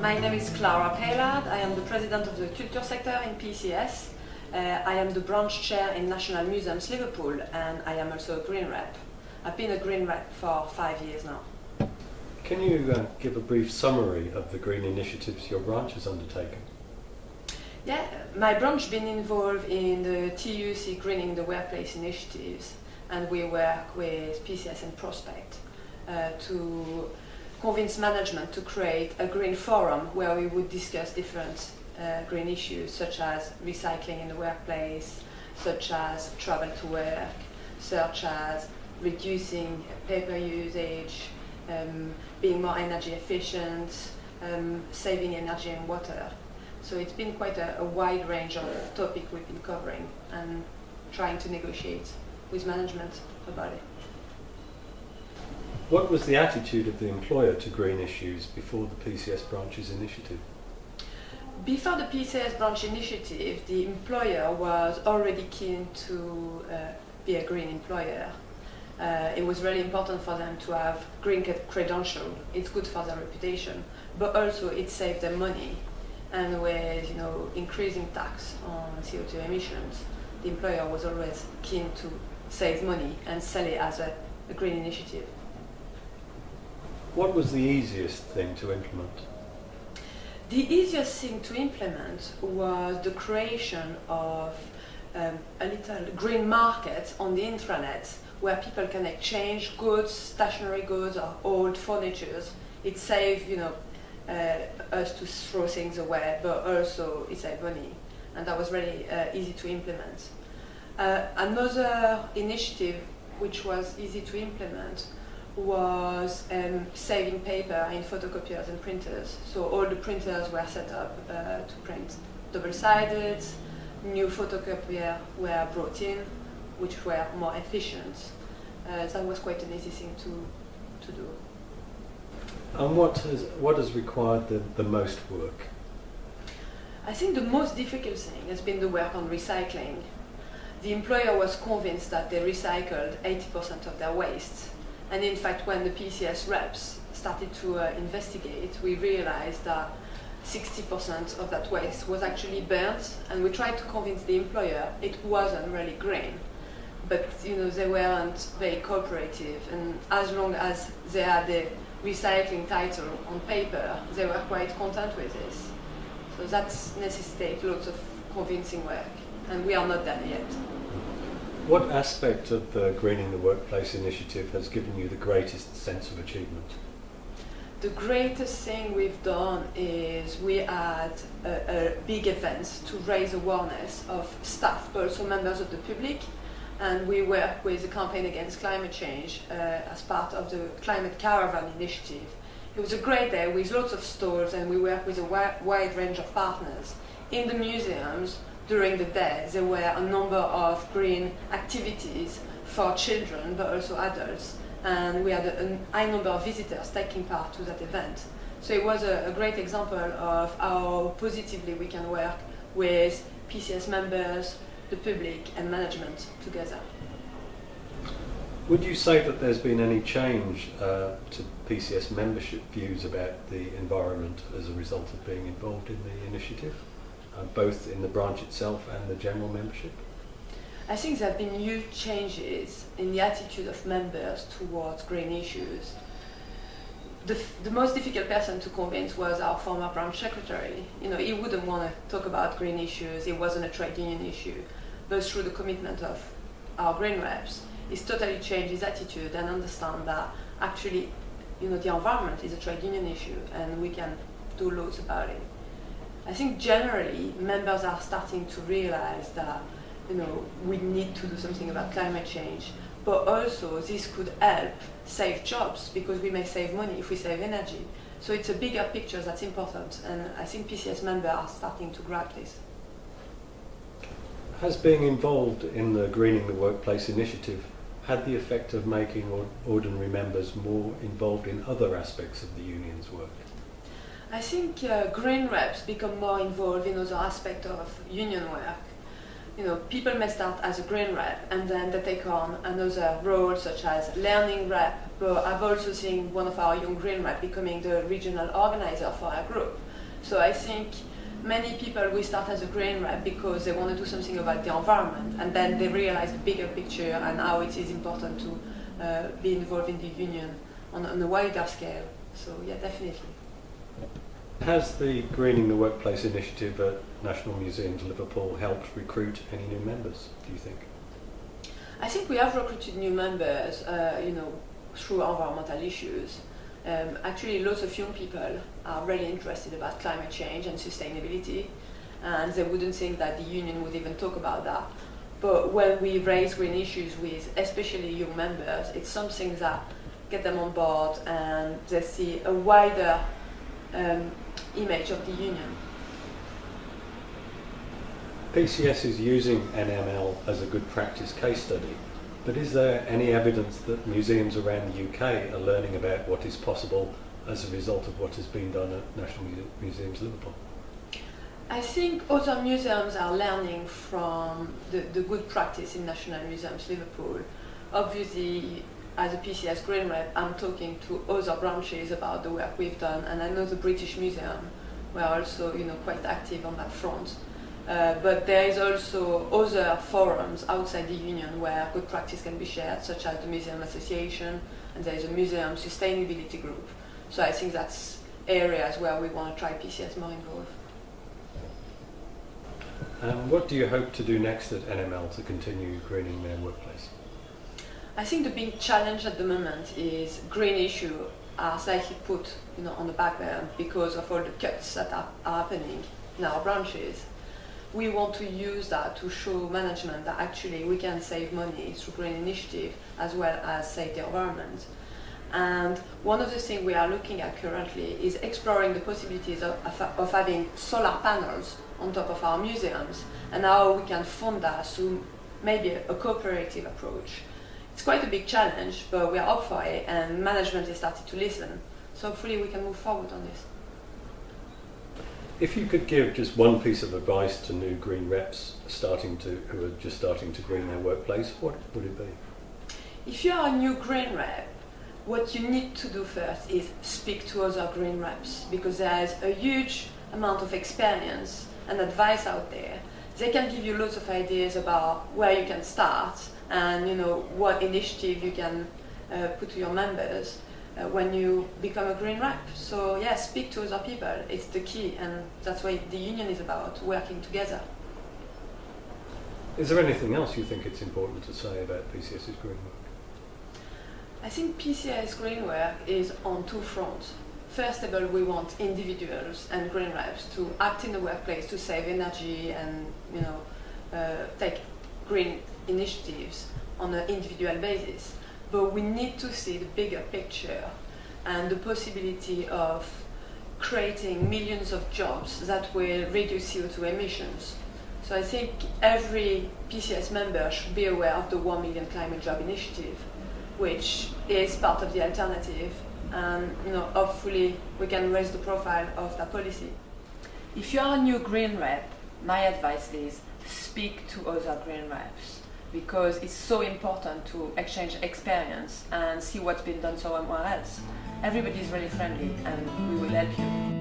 My name is Clara Paillard. I am the president of the culture sector in PCS. I am the branch chair in National Museums Liverpool, and I am also a Green Rep. I've been a Green Rep for 5 years now. Can you give a brief summary of the green initiatives your branch has undertaken? Yeah, my branch has been involved in the TUC Greening the Workplace initiatives, and we work with PCS and Prospect to convince management to create a green forum where we would discuss different green issues such as recycling in the workplace, such as travel to work, such as reducing paper usage, being more energy efficient, saving energy and water. So it's been quite a wide range of topics we've been covering and trying to negotiate with management about it. What was the attitude of the employer to green issues before the PCS branch's initiative? Before the PCS branch initiative, the employer was already keen to be a green employer. It was really important for them to have green credential. It's good for their reputation, but also it saved them money. And with increasing tax on CO2 emissions, the employer was always keen to save money and sell it as a green initiative. What was the easiest thing to implement? The easiest thing to implement was the creation of a little green market on the intranet where people can exchange goods, stationary goods or old furniture. It saved us to throw things away, but also it saved money, and that was really easy to implement. Another initiative which was easy to implement was saving paper in photocopiers and printers. So all the printers were set up to print double-sided. New photocopiers were brought in, which were more efficient. That was quite an easy thing to do. And what has required the most work? I think the most difficult thing has been the work on recycling. The employer was convinced that they recycled 80% of their waste. And in fact, when the PCS reps started to investigate, we realized that 60% of that waste was actually burnt, and we tried to convince the employer it wasn't really green. But they weren't very cooperative, and as long as they had the recycling title on paper, they were quite content with this. So that necessitates lots of convincing work, and we are not there yet. What aspect of the Greening the Workplace initiative has given you the greatest sense of achievement? The greatest thing we've done is we had a big event to raise awareness of staff, but also members of the public, and we work with the campaign against climate change as part of the Climate Caravan initiative. It was a great day with lots of stalls, and we worked with a wide range of partners. In the museums, during the day, there were a number of green activities for children, but also adults, and we had a high number of visitors taking part to that event. So it was a great example of how positively we can work with PCS members, the public and management together. Would you say that there's been any change to PCS membership views about the environment as a result of being involved in the initiative, both in the branch itself and the general membership? I think there have been huge changes in the attitude of members towards green issues. The most difficult person to convince was our former branch secretary. He wouldn't want to talk about green issues. It wasn't a trade union issue. But through the commitment of our green reps, he's totally changed his attitude and understand that actually, the environment is a trade union issue and we can do loads about it. I think generally members are starting to realize that we need to do something about climate change, but also this could help save jobs because we may save money if we save energy. So it's a bigger picture that's important, and I think PCS members are starting to grab this. Has being involved in the Greening the Workplace initiative had the effect of making ordinary members more involved in other aspects of the union's work? I think green reps become more involved in other aspects of union work. People may start as a green rep and then they take on another role such as learning rep, but I've also seen one of our young green rep becoming the regional organizer for our group. So I think many people will start as a green rep because they want to do something about the environment, and then they realize the bigger picture and how it is important to be involved in the union on a wider scale. So yeah, definitely. Has the Greening the Workplace initiative at National Museums Liverpool helped recruit any new members, do you think? I think we have recruited new members, through environmental issues. Actually, lots of young people are really interested about climate change and sustainability, and they wouldn't think that the union would even talk about that. But when we raise green issues with especially young members, it's something that get them on board and they see a wider image of the union. PCS is using NML as a good practice case study, but is there any evidence that museums around the UK are learning about what is possible as a result of what has been done at National Museums Liverpool? I think other museums are learning from the good practice in National Museums Liverpool. Obviously, as a PCS Green Rep, I'm talking to other branches about the work we've done, and I know the British Museum were also, quite active on that front. But there is also other forums outside the union where good practice can be shared, such as the Museum Association, and there is a Museum Sustainability Group. So I think that's areas where we want to try PCS more involved. What do you hope to do next at NML to continue greening their workplace? I think the big challenge at the moment is green issues are slightly put on the back burner because of all the cuts that are happening in our branches. We want to use that to show management that actually we can save money through green initiative as well as save the environment. And one of the things we are looking at currently is exploring the possibilities of having solar panels on top of our museums and how we can fund that through maybe a cooperative approach. It's quite a big challenge, but we are up for it and management is starting to listen. So hopefully we can move forward on this. If you could give just one piece of advice to new green reps who are just starting to green their workplace, what would it be? If you are a new green rep, what you need to do first is speak to other green reps because there is a huge amount of experience and advice out there. They can give you lots of ideas about where you can start and what initiative you can put to your members when you become a green rep. So yeah, speak to other people. It's the key, and that's what the union is about, working together. Is there anything else you think it's important to say about PCS's green work? I think PCS green work is on two fronts. First of all, we want individuals and green reps to act in the workplace to save energy and take green initiatives on an individual basis. But we need to see the bigger picture and the possibility of creating millions of jobs that will reduce CO2 emissions. So I think every PCS member should be aware of the 1 Million Climate Job Initiative, which is part of the alternative, and hopefully we can raise the profile of that policy. If you are a new green rep, my advice is speak to other green reps because it's so important to exchange experience and see what's been done somewhere else. Everybody is really friendly and we will help you.